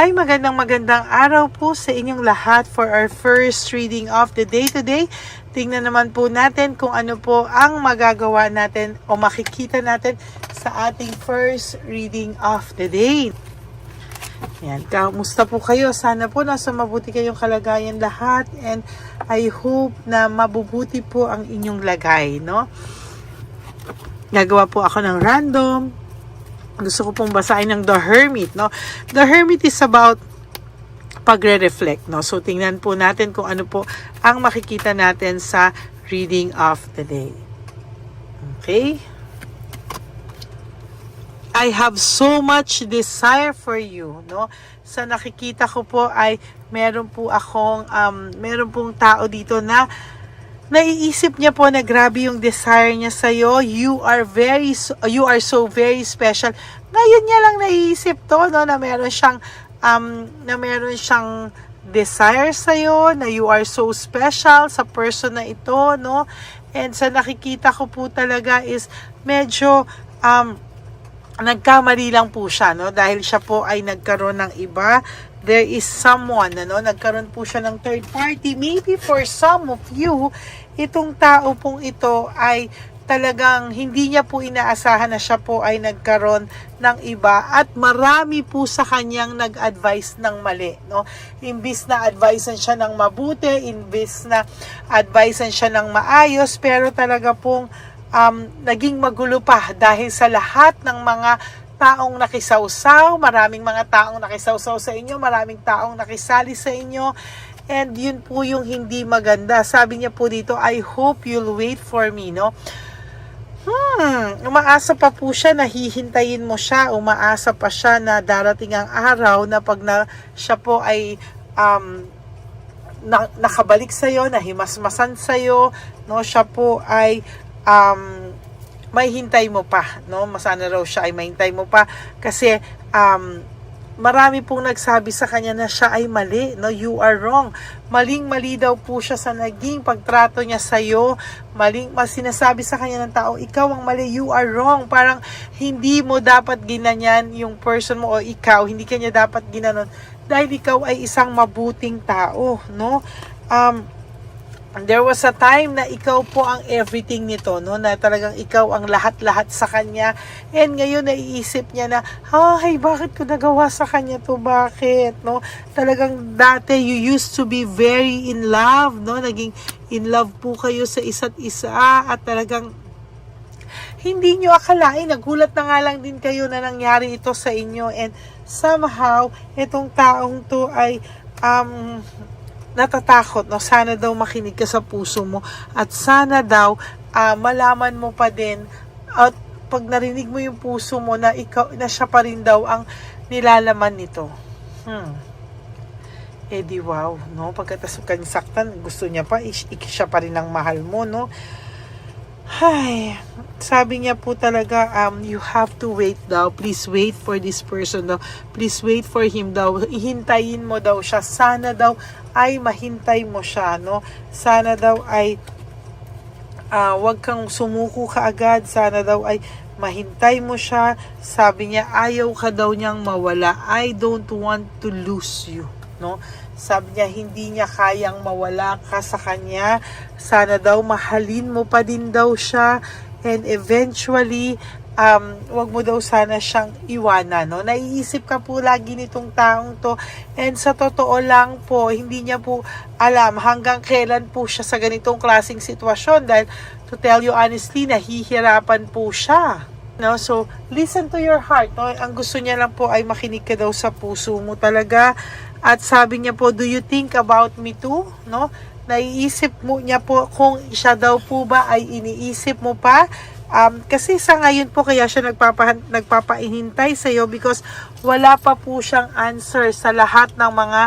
Ay, magandang araw po sa inyong lahat for our first reading of the day today. Tingnan naman po natin kung ano po ang magagawa natin o makikita natin sa ating first reading of the day. Yan, kamusta po kayo? Sana po nasa mabuti kayong kalagayan lahat, and I hope na mabubuti po ang inyong lagay, no? Gagawa po ako ng random. Gusto ko pong basahin ng The Hermit, no? The Hermit is about pagre-reflect, no? So, tingnan po natin kung ano po ang makikita natin sa reading of the day. Okay? I have so much desire for you, no? Sa nakikita ko po ay meron pong tao dito na naiisip niya po na grabe yung desire niya sa'yo. You are so very special. Ngayon niya lang naiisip to, no, na meron siyang desire sa'yo, na you are so special sa person na ito, no. And sa nakikita ko po talaga is medyo nagkamali lang po siya, no, dahil siya po ay nagkaroon ng iba. There is someone, ano, nagkaroon po siya ng third party. Maybe for some of you, itong tao pong ito ay talagang hindi niya po inaasahan na siya po ay nagkaroon ng iba, at marami po sa kanyang nag-advise ng mali, no? Imbis na advisean siya ng mabuti, imbis na advisean siya ng maayos, pero talaga pong naging magulo pa dahil sa lahat ng mga taong nakisawsaw, maraming mga taong nakisawsaw sa inyo, maraming taong nakisali sa inyo, and yun po yung hindi maganda. Sabi niya po dito, I hope you'll wait for me, no? Umaasa pa po siya, nahihintayin mo siya, umaasa pa siya na darating ang araw na pag siya po ay nakabalik sa'yo, nahimasmasan sa'yo, no? Siya po ay may hintay mo pa, no? Masana raw siya ay may hintay mo pa kasi marami pong nagsabi sa kanya na siya ay mali, no? You are wrong. Maling-mali daw po siya sa naging pagtrato niya sa iyo. Sinasabi sa kanya ng tao, ikaw ang mali, you are wrong. Parang hindi mo dapat ginanyan yung person mo, o ikaw, hindi kanya dapat ginanon dahil ikaw ay isang mabuting tao, no? There was a time na ikaw po ang everything nito, no? Na talagang ikaw ang lahat-lahat sa kanya. And ngayon naiisip niya na, ay, bakit ko nagawa sa kanya to? Bakit, no? Talagang dati you used to be very in love, no? Naging in love po kayo sa isa't isa, at talagang hindi nyo akalain, nagulat na nga lang din kayo na nangyari ito sa inyo. And somehow, itong taong to ay natatakot, no? Sana daw makinig ka sa puso mo, at sana daw malaman mo pa din, at pag narinig mo yung puso mo na siya pa rin daw ang nilalaman nito. Eh di wow, no? Pagkatapos kanyang saktan, gusto niya pa, siya pa rin ang mahal mo, no? Ay, sabi niya po talaga, you have to wait daw. Please wait for this person daw. Please wait for him daw. Ihintayin mo daw siya. Sana daw ay mahintay mo siya, no? Sana daw ay wag kang sumuko kaagad. Sana daw ay mahintay mo siya. Sabi niya, ayaw ka daw niyang mawala. I don't want to lose you, no? Sabi niya, hindi niya kayang mawala ka sa kanya. Sana daw mahalin mo pa din daw siya. And eventually, wag mo daw sana siyang iwanan, no? Naiisip ka po lagi nitong taong to. And sa totoo lang po, hindi niya po alam hanggang kailan po siya sa ganitong klaseng sitwasyon. Dahil, to tell you honestly, nahihirapan po siya, no? So, listen to your heart, no? Ang gusto niya lang po ay makinig ka daw sa puso mo talaga. At sabi niya po, do you think about me too? No? Naiisip mo niya po kung siya daw po ba ay iniisip mo pa. Kasi sa ngayon po kaya siya nagpapaihintay sa iyo because wala pa po siyang answer sa lahat ng mga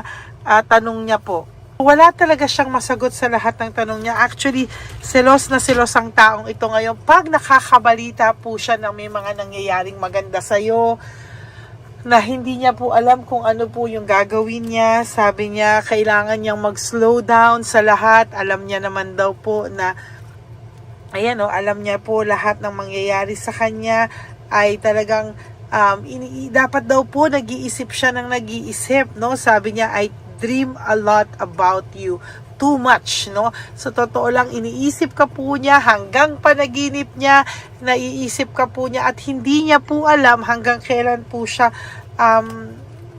tanong niya po. Wala talaga siyang masagot sa lahat ng tanong niya. Actually, selos na selos ang taong ito ngayon. Pag nakakabalita po siya na may mga nangyayaring maganda sa iyo, na hindi niya po alam kung ano po yung gagawin niya. Sabi niya, kailangan niyang mag-slow down sa lahat. Alam niya naman daw po na, ayan o, alam niya po lahat ng mangyayari sa kanya ay talagang dapat daw po nag-iisip siya ng nag-iisip, no? Sabi niya, I dream a lot about you. Too much, no? So, totoo lang, iniisip ka po niya hanggang panaginip niya, naiisip ka po niya at hindi niya po alam hanggang kailan po siya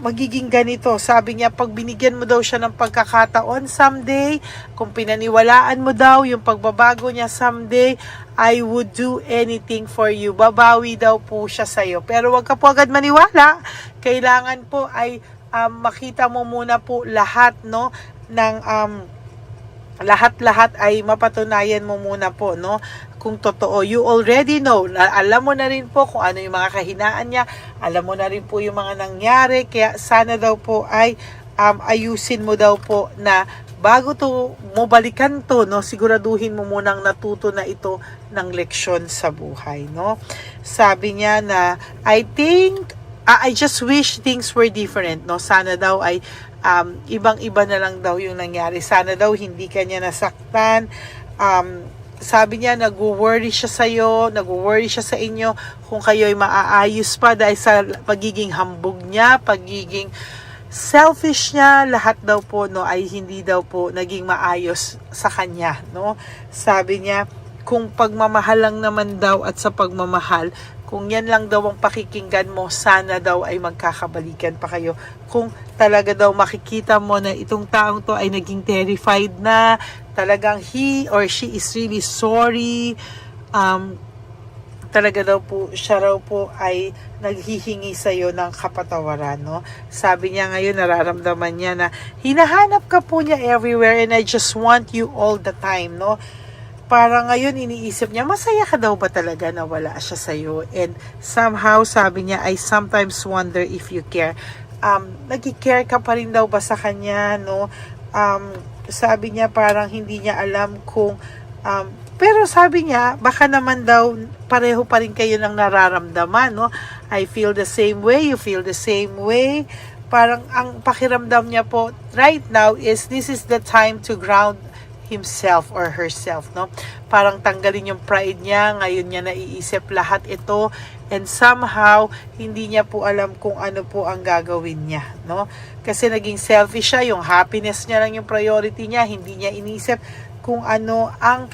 magiging ganito. Sabi niya, pag binigyan mo daw siya ng pagkakataon someday, kung pinaniwalaan mo daw yung pagbabago niya someday, I would do anything for you. Babawi daw po siya sa'yo. Pero wag ka po agad maniwala. Kailangan po ay makita mo muna po lahat, no, ng lahat-lahat ay mapatunayan mo muna po, no, kung totoo. You already know, alam mo na rin po kung ano yung mga kahinaan niya, alam mo na rin po yung mga nangyari, kaya sana daw po ay ayusin mo daw po na bago to mo balikan to, no, siguraduhin mo munang natuto na ito ng leksyon sa buhay, no. Sabi niya na I just wish things were different, no. Sana daw ay ibang-iba na lang daw yung nangyari. Sana daw hindi kanya nasaktan. Sabi niya, nag-worry siya sa'yo, nag-worry siya sa inyo kung kayo ay maaayos pa dahil sa pagiging hambog niya, pagiging selfish niya, lahat daw po, no, ay hindi daw po naging maayos sa kanya, no. Sabi niya, kung pagmamahal lang naman daw at sa pagmamahal, kung yan lang daw ang pakikinggan mo, sana daw ay magkakabalikan pa kayo. Kung talaga daw makikita mo na itong taong to ay naging terrified na, talagang he or she is really sorry, talaga daw po, siya raw po ay naghihingi sa'yo ng kapatawaran, no? Sabi niya ngayon, nararamdaman niya na hinahanap ka po niya everywhere and I just want you all the time, no? Para ngayon iniisip niya, masaya ka daw ba talaga na wala siya sa'yo? And somehow, sabi niya, I sometimes wonder if you care. Nag-care ka pa rin daw ba sa kanya, no? Sabi niya, parang hindi niya alam kung... pero sabi niya, baka naman daw, pareho pa rin kayo ng nararamdaman, no? I feel the same way, you feel the same way. Parang ang pakiramdam niya po right now is this is the time to ground himself or herself, no? Parang tanggalin yung pride niya, ngayon niya naiisip lahat ito, and somehow, hindi niya po alam kung ano po ang gagawin niya, no? Kasi naging selfish siya, yung happiness niya lang yung priority niya, hindi niya inisip kung ano ang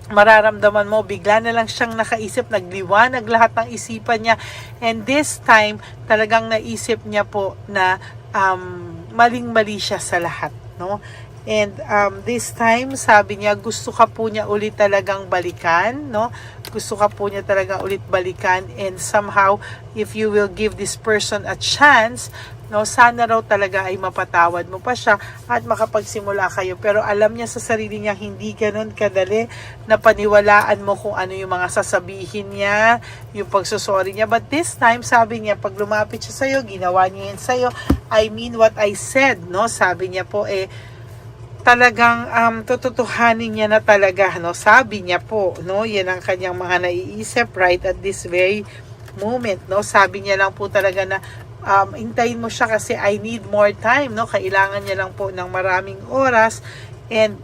mararamdaman mo. Bigla na lang siyang nakaisip, nagliwanag lahat ng isipan niya, and this time, talagang naisip niya po na maling-mali siya sa lahat, no? And this time, sabi niya, gusto ka po niya ulit talagang balikan, no? Gusto ka po niya talagang ulit balikan, and somehow, if you will give this person a chance, no, sana raw talaga ay mapatawad mo pa siya at makapagsimula kayo. Pero alam niya sa sarili niya, hindi ganun kadali na paniwalaan mo kung ano yung mga sasabihin niya, yung pagsusori niya. But this time, sabi niya, pag lumapit siya sa'yo, ginawa niya yan sa'yo, I mean what I said, no? Sabi niya po, talagang tututuhanin niya na talaga, no? Sabi niya po, no? Yan ang kanyang mga naiisip right at this very moment, no? Sabi niya lang po talaga na hintayin mo siya kasi I need more time, no? Kailangan niya lang po ng maraming oras, and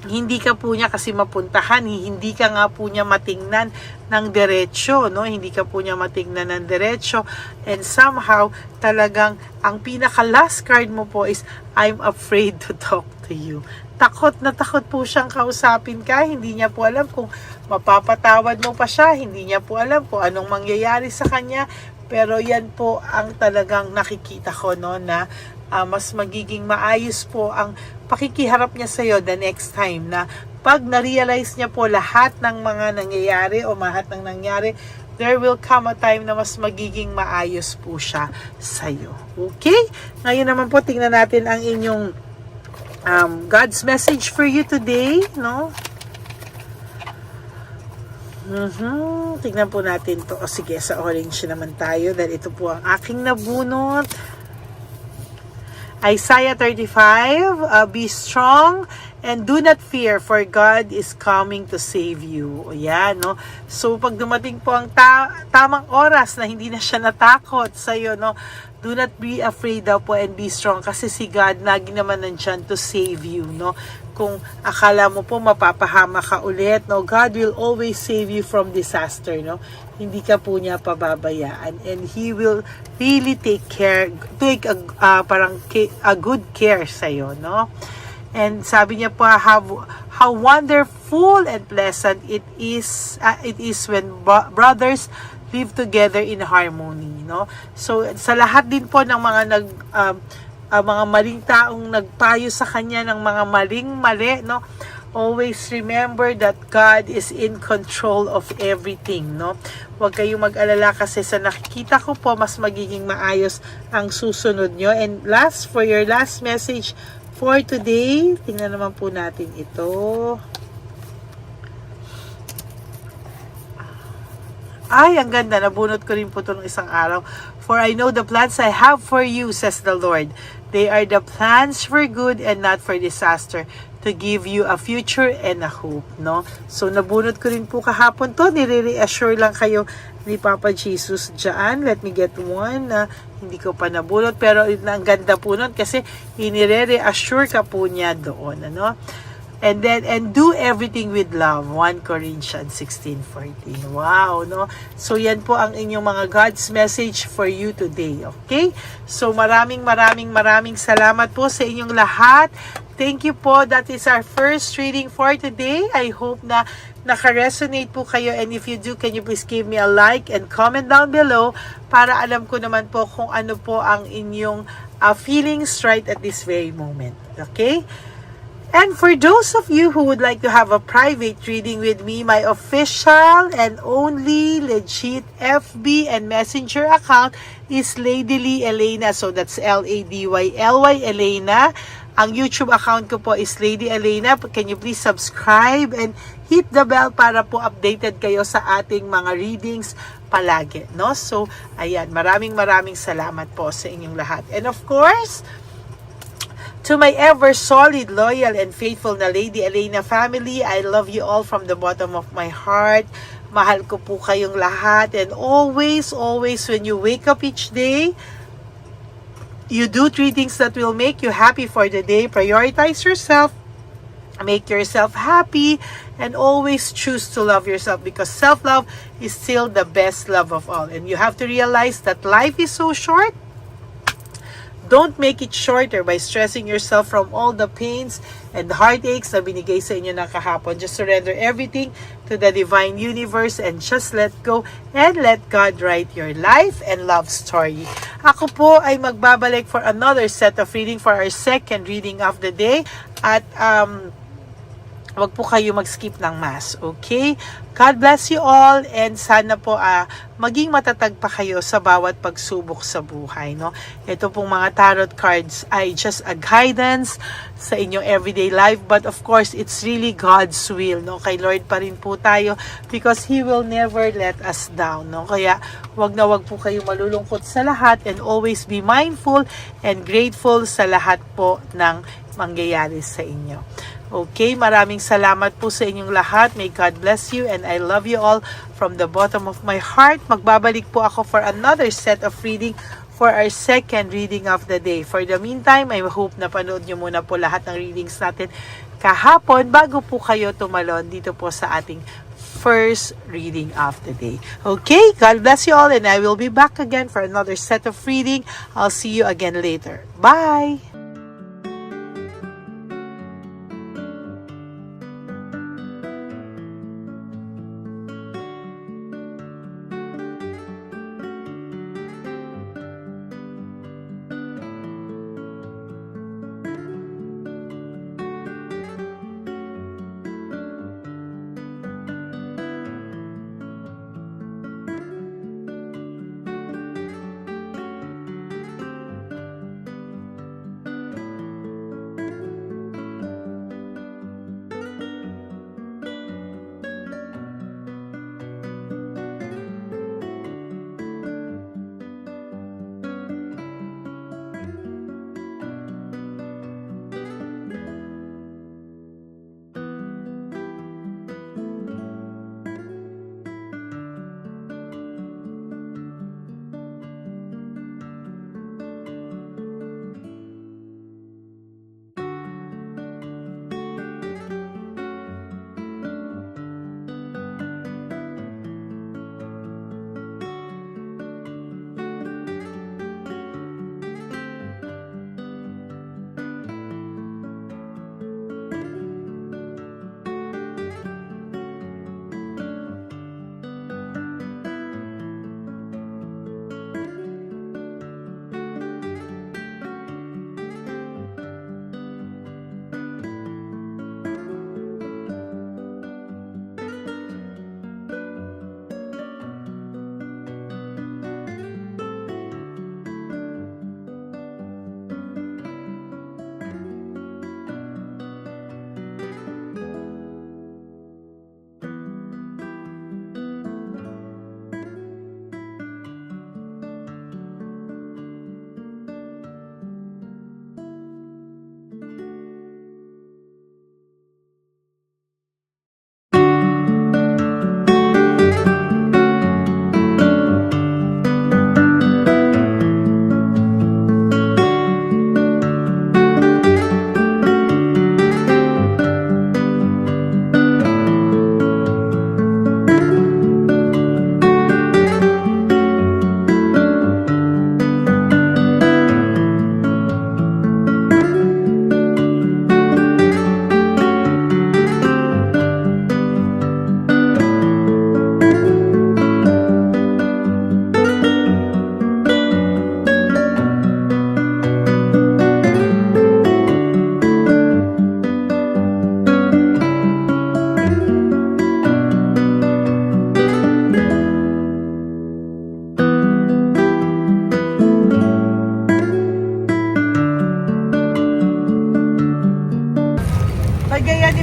hindi ka po niya kasi mapuntahan, hindi ka nga po niya matingnan ng diretsyo, no? Hindi ka po niya matingnan ng diretsyo, and somehow talagang ang pinaka last card mo po is I'm afraid to talk to you. Takot na takot po siyang kausapin ka, hindi niya po alam kung mapapatawad mo pa siya, hindi niya po alam kung anong mangyayari sa kanya, pero yan po ang talagang nakikita ko, no, na mas magiging maayos po ang pakikiharap niya sa iyo the next time, na pag na-realize niya po lahat ng mga nangyayari o lahat ng nangyari, there will come a time na mas magiging maayos po siya sa iyo. Okay? Ngayon naman po, tingnan natin ang inyong God's message for you today, no? Tingnan po natin to. O sige, sa orange naman tayo dahil ito po ang aking nabunot. Isaiah 35, be strong and do not fear, for God is coming to save you. O yan, no? So, pag dumating po ang tamang oras na hindi na siya natakot sa iyo, no? Do not be afraid daw po and be strong kasi si God lagi naman nandyan to save you, no? Kung akala mo po mapapahama ka ulit, no? God will always save you from disaster, no? Hindi ka po niya pababayaan, and He will really take a good care sa'yo, no? And sabi niya po, how wonderful and pleasant it is when brothers live together in harmony, no? So sa lahat din po ng mga mga maling taong nagpayo sa kanya ng mga mali, no? Always remember that God is in control of everything, no? Huwag kayong mag-alala kasi sa nakikita ko po, mas magiging maayos ang susunod nyo. And for your last message for today, tingnan naman po natin ito. Ay, ang ganda. Nabunot ko rin po ito ng isang araw. For I know the plans I have for you, says the Lord. They are the plans for good and not for disaster, to give you a future and a hope, no? So, nabunot ko rin po kahapon to. Nire-reassure lang kayo ni Papa Jesus dyan. Let me get one na hindi ko pa nabunot. Pero ang ganda po nun kasi inire-reassure ka po niya doon, ano? And do everything with love. 1 Corinthians 16:14. Wow, no? So yan po ang inyong mga God's message for you today, okay? So maraming salamat po sa inyong lahat. Thank you po. That is our first reading for today. I hope na naka-resonate po kayo, and if you do, can you please give me a like and comment down below para alam ko naman po kung ano po ang inyong feelings right at this very moment. Okay? And for those of you who would like to have a private reading with me, my official and only legit FB and Messenger account is Lady Lee Elena. So that's LADYLY Elena. Ang YouTube account ko po is Lady Elena. Can you please subscribe and hit the bell para po updated kayo sa ating mga readings palagi, no? So, ayan, maraming salamat po sa inyong lahat. And of course, to my ever solid, loyal, and faithful na Lady Elena family, I love you all from the bottom of my heart. Mahal ko po kayong lahat. And always, when you wake up each day, you do 3 things that will make you happy for the day. Prioritize yourself, make yourself happy, and always choose to love yourself, because self-love is still the best love of all. And you have to realize that life is so short. Don't make it shorter by stressing yourself from all the pains and heartaches na binigay sa inyo ng kahapon. Just surrender everything to the divine universe and just let go and let God write your life and love story. Ako po ay magbabalik for another set of reading for our second reading of the day. At wag po kayo mag-skip ng mass, okay? God bless you all, and sana po maging matatag pa kayo sa bawat pagsubok sa buhay, no? Ito pong mga tarot cards ay just a guidance sa inyong everyday life, but of course, it's really God's will, no? Kay Lord pa rin po tayo, because He will never let us down, no? Kaya wag po kayo malulungkot sa lahat, and always be mindful and grateful sa lahat po ng mangyayari sa inyo. Okay, maraming salamat po sa inyong lahat. May God bless you, and I love you all from the bottom of my heart. Magbabalik po ako for another set of reading for our second reading of the day. For the meantime, I hope na panood nyo muna po lahat ng readings natin kahapon bago po kayo tumalon dito po sa ating first reading of the day. Okay, God bless you all, and I will be back again for another set of reading. I'll see you again later. Bye!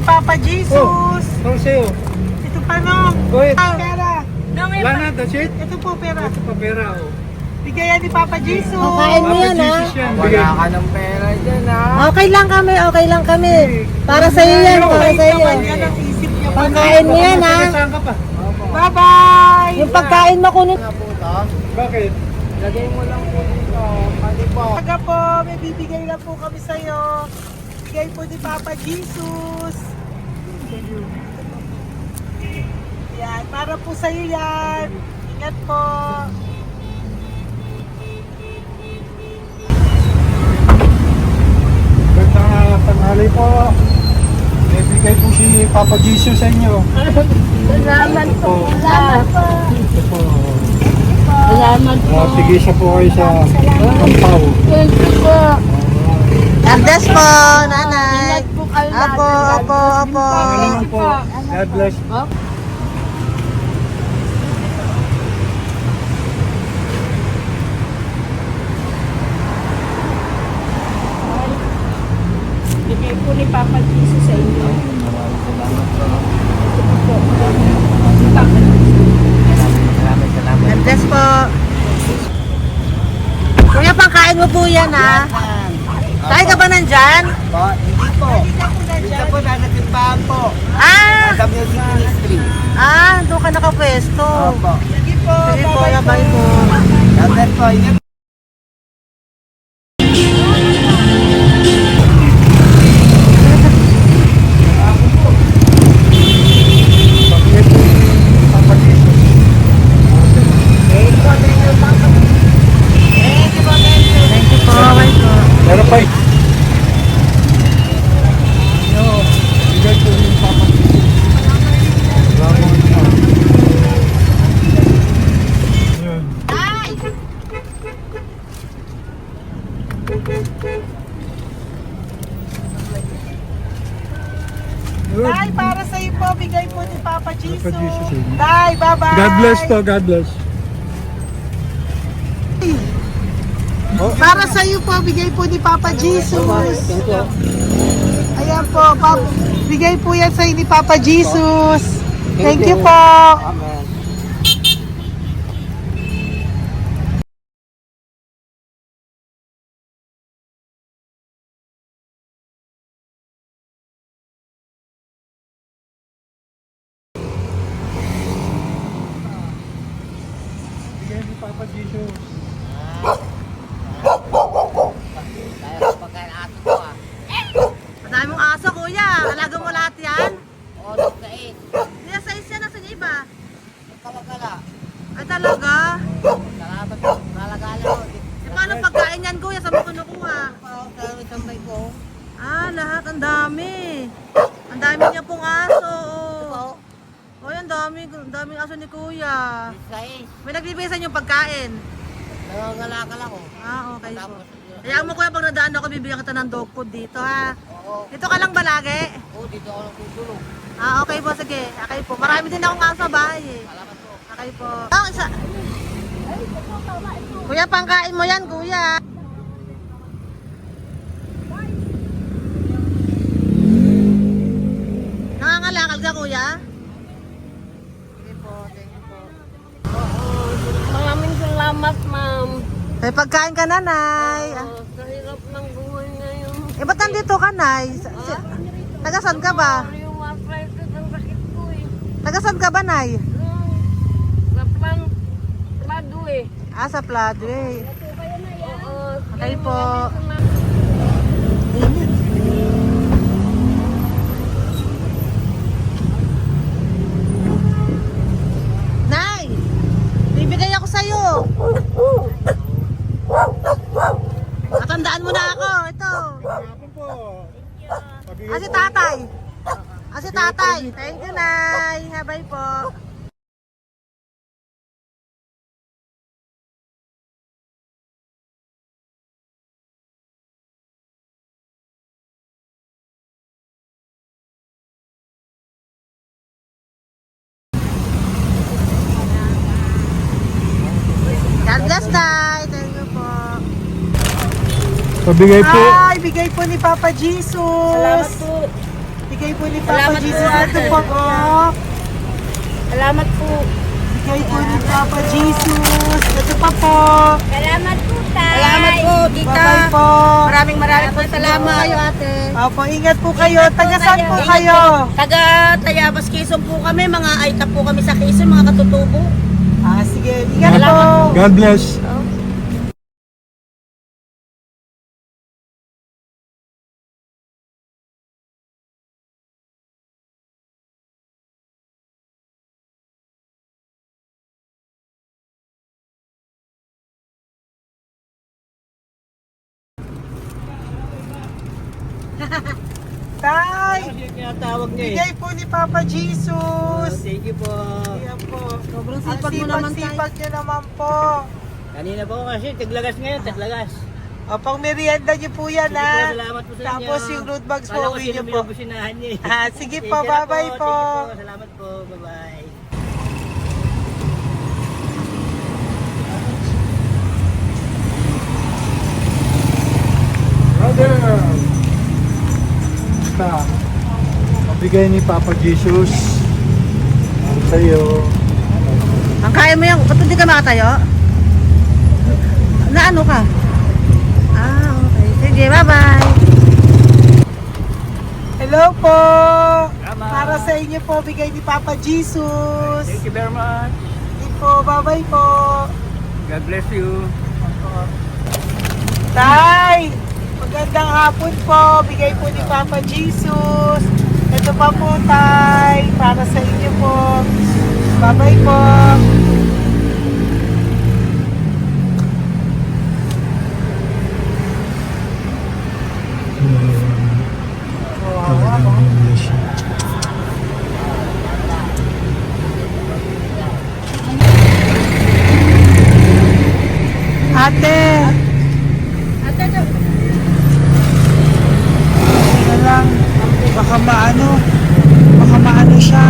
Papa Jesus. Ano sa'yo? Ito pa no. Go ahead. Pera. Wala na, that's it? Ito po pera. Ito pa pera, oh. Bigay yan ni Papa Jesus. Kain mo yan, ha? Wala ka ng pera dyan, ha? Okay lang kami, okay lang kami. Para sa iyo yan, para sa iyo. Yan ang isip niya. Pagkain mo yan, ha? Saan ka pa? Bye-bye. Yung pagkain mo kunin. Bakit? Lagay mo lang po dito. Pati po. Taga po, may bibigay lang po kami sa'yo. Bigay po ni Papa Jesus. Yan, para po sa'yo yan. Ingat po. Gandang tanghali po. May bigay po si Papa Jesus sa inyo. Salamat po. Salamat po. Ito po. Salamat po. Sige siya po kayo sa Kampaw. Thank you po. God bless po, nanay. Apo, apo, apo. Ano naman po. God bless. Bigay po ni Papa Jesus sa inyo. God bless po. Kuya, pangkain mo po yan, ha? Kain ka ba nandyan? Hindi po. Dito po, nanatimbahan po. Ah! Sa Music Ministry. Doon ka nakapwesto. Opo. Sige po, bye po. God bless po. Ingat. Papa Jesus. Thank you po, bye po. Meron pa eh. Yo, bigay po yung Papa Jesus. Salamat po. Yun. Yun. Tay, para sa iyo po, bigay po ni Papa Jesus. Papa Jesus, eh. Tay, bye-bye. God bless po, God bless. Para sa iyo po, bigay po ni Papa Jesus. Ayan po, bigay po yan sa ni Papa Jesus. Thank you po. Amen. Bigay ni Papa Jesus. Madami mong aso, kuya. Alaga mo lahat yan. Oras na eh. Hindi, sa isya na sa iba. Kalagala. Ay, talaga? Salamat po. Kalagala ko. E, paano pagkain yan, kuya? Saan mo kinukuha? Salamat tambay ko. Lahat. Ang dami. Ang dami niya pong aso. Oh, ang daming aso ni kuya. Sais. May nagbibigay sa inyong pagkain. Nangangalakal ako. Okay po. Tapos, Hayaan mo kuya, pag nadaan ako, bibigyan kita ng dog food dito, ha? oo. Dito ka lang ba lagi? Dito ako natutulog. Okay po, sige. Okay po. Marami din akong aso sa bahay, eh. Salamat po. Okay po. Isa. Kuya, pangkain mo yan, kuya. Nangangalakal ka, kuya? Sige po, thank you po. Maraming salamat, ma'am. May pagkain ka, nanay. Sa hirap ng buhay ngayon. Ba't nandito ka, nay? Tagasan ka ba? Yung arthritis ang sakit ko eh. Tagasan ka ba, nay? Sa plado eh. Sa Pladway. Oo. Okay po. Nay! Bibigay ako sa'yo. Natandaan mo na ako. Ito. Ako po. Si tatay. Si tatay. Thank you, Nay. Habay po. God bless, Tay. Thank you po. Pabigay po. Bigay po ni Papa Jesus. Salamat po. Bigay bigay po ni Papa Salamat po, Jesus. Ito ate. po, oh. Salamat po. Bigay po ni Papa Jesus. Ito pa po. Salamat po, tay. Salamat po, tita. Bye-bye po. Maraming po salamat. Kayo, ate. Opo, ingat po kayo. Taga saan po Ingat kayo? Taga Tayabas, Quezon po kami. Mga Aita po kami sa Quezon, mga katutubo. Sige, ingat po. Salamat God bless. Tay, Tinatawag niya bigay po ni Papa Jesus. Thank you po. Ayan po. Sobrang Ang sipag mo naman, tay. sipag niyo naman po. Kanina po kasi, taglagas ngayon, taglagas. O, pang merienda niyo po yan, Sige po, ha? salamat po sa inyo. Tapos yung road bags po, Kala ko uwi niyo sino po. binubusinahan niya eh. Sige Thank po, you na bye-bye po. Thank you po, salamat po, bye-bye. Brother! Basta, mabigay ni Papa Jesus. Ang sa'yo. Ang kaya mo yan, ba't hindi ka makatayo? Na ano ka? Okay. Sige, bye-bye. Hello po. Tama. Para sa inyo po, bigay ni Papa Jesus. Thank you very much. Sige po, bye-bye po. God bless you. Tay, magandang hapon po. Bigay po ni Papa Jesus. Ito pa po, Tay. Para sa inyo po. Bye-bye po. Ate, na lang. Baka maano siya.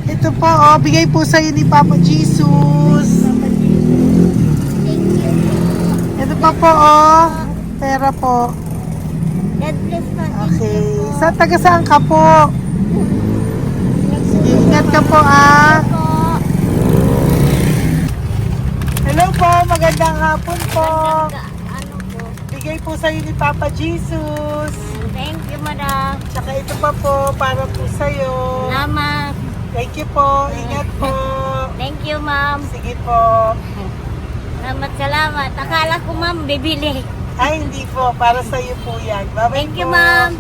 Ito po, bigay po sa'yo ni Papa Jesus. Ito pa po, pera po. God bless po. Okay. Taga saan ka po? Sige, ingat ka po, Hello po, magandang hapon po. Ano po? Bigay po sa'yo ni Papa Jesus. Thank you, madam. Tsaka ito pa po, para po sa'yo. Salamat. Thank you po, ingat po. Thank you, ma'am. Sige po. Salamat. Akala ko, ma'am, bibili. Ay, hindi po, para sa'yo po yan. Bye-bye Thank you, po. ma'am.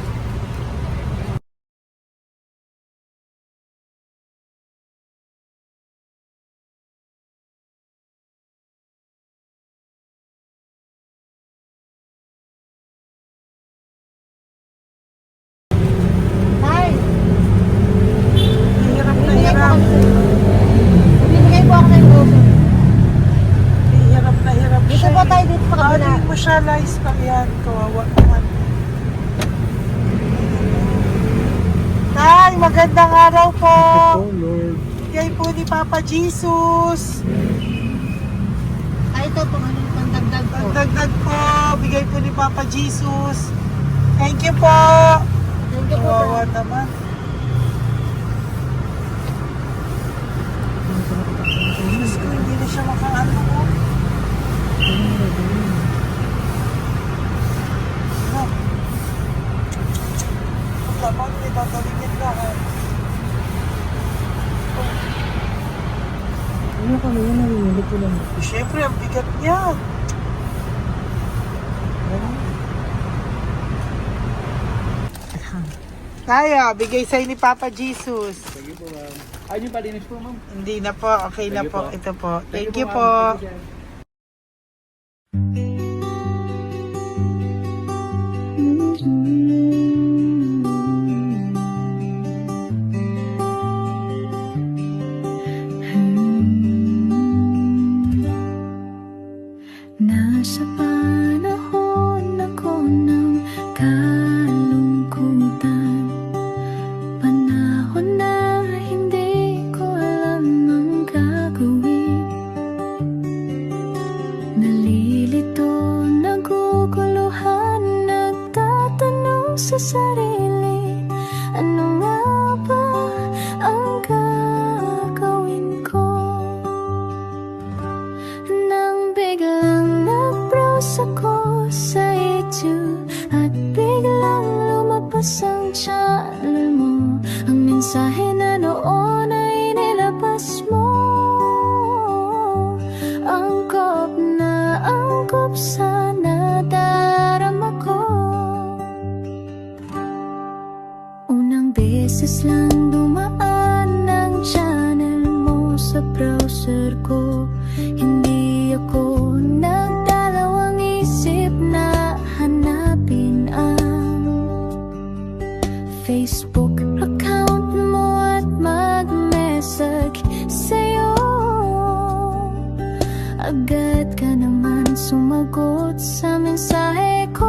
Hi. Hirap na hirap. Bibigay po ako ng buso. Hirap na hirap Dito siya. po tayo, dito sa kabila. Ano mo siya, lies pa yan. Kawawa naman. Tay, magandang araw po. Oh Lord. Bigay po ni Papa Jesus. Ay, ito po, ano yung pandagdag po. Dagdag po, bigay po ni Papa Jesus. Thank you po. Thank you po, Kawawa ma'am. naman. Diyos ko, hindi na siya makaano ko. Ano? Dapat may tatalingin ka. Ano kami yun, narinig ko lang. Siyempre, ang bigat niya. Kaya, bigay sa'yo ni Papa Jesus. Thank you po, ma'am. Ay, yung palinis po, ma'am. Hindi na po, okay na Thank you po. po. Ito po. Thank you po. ma'am. Thank you, sir. Nasa panahon ako ng kalungkutan, panahon na hindi ko alam ang gagawin. Nalilito, naguguluhan, sa sarili, ano nga ba ang gagawin ko? Nang biglang nag-browse ako sa YouTube at biglang lumabas ang channel mo, ang mensahe na noon ay nilabas mo. Angkop sa nadarama ko. Unang beses lang dumaan ang channel mo sa browser ko. Hindi ako nagdalawang isip na hanapin ang Facebook account mo at mag-message sa'yo. Agad ka naman sumagot sa mensahe ko.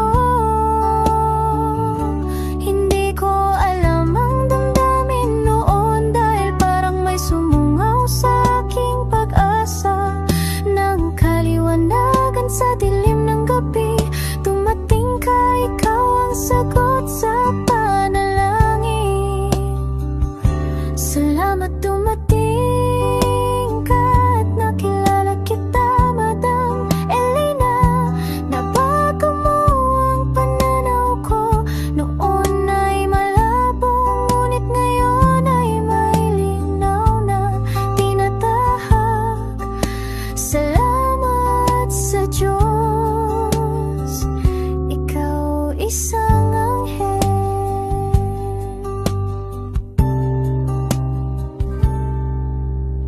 Hindi ko alam ang damdamin noon, dahil parang may sumungaw sa aking pag-asa. Nang kaliwanagan sa dilim ng gabi, dumating ka, ikaw ang sagot sa panalangin. Salamat dumating ka at nakilala kita, Madam Elena. Nabago mo ang pananaw ko. Noon ay malabo, ngunit ngayon ay may linaw na tinatahak. Salamat sa Diyos, ikaw isang anghel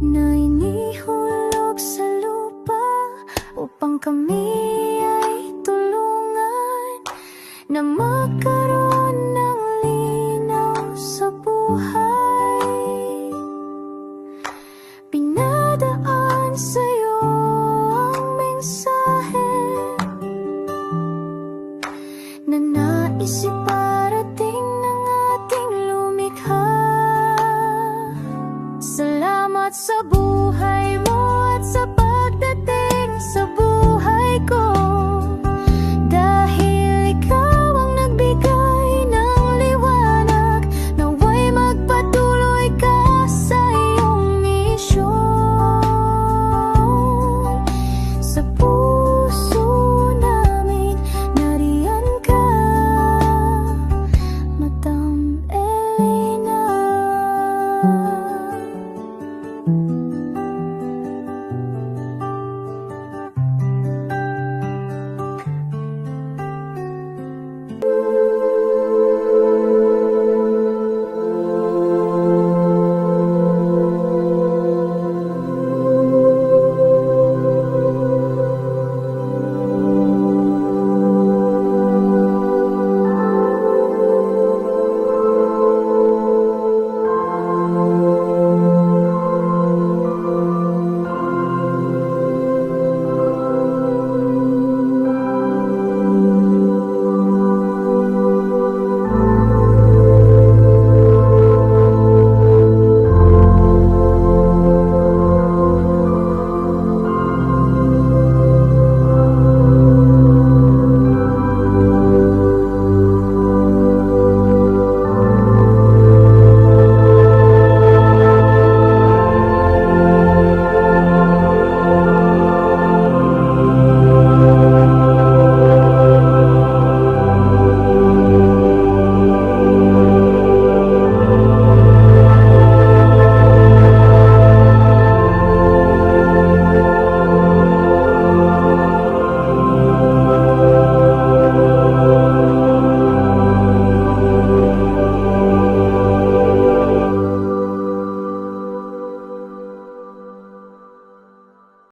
na inihulog sa lupa upang kami ay tulungan na magkaroon ng linaw sa buhay. Pinadaan sa'yo ang mensahe na naisip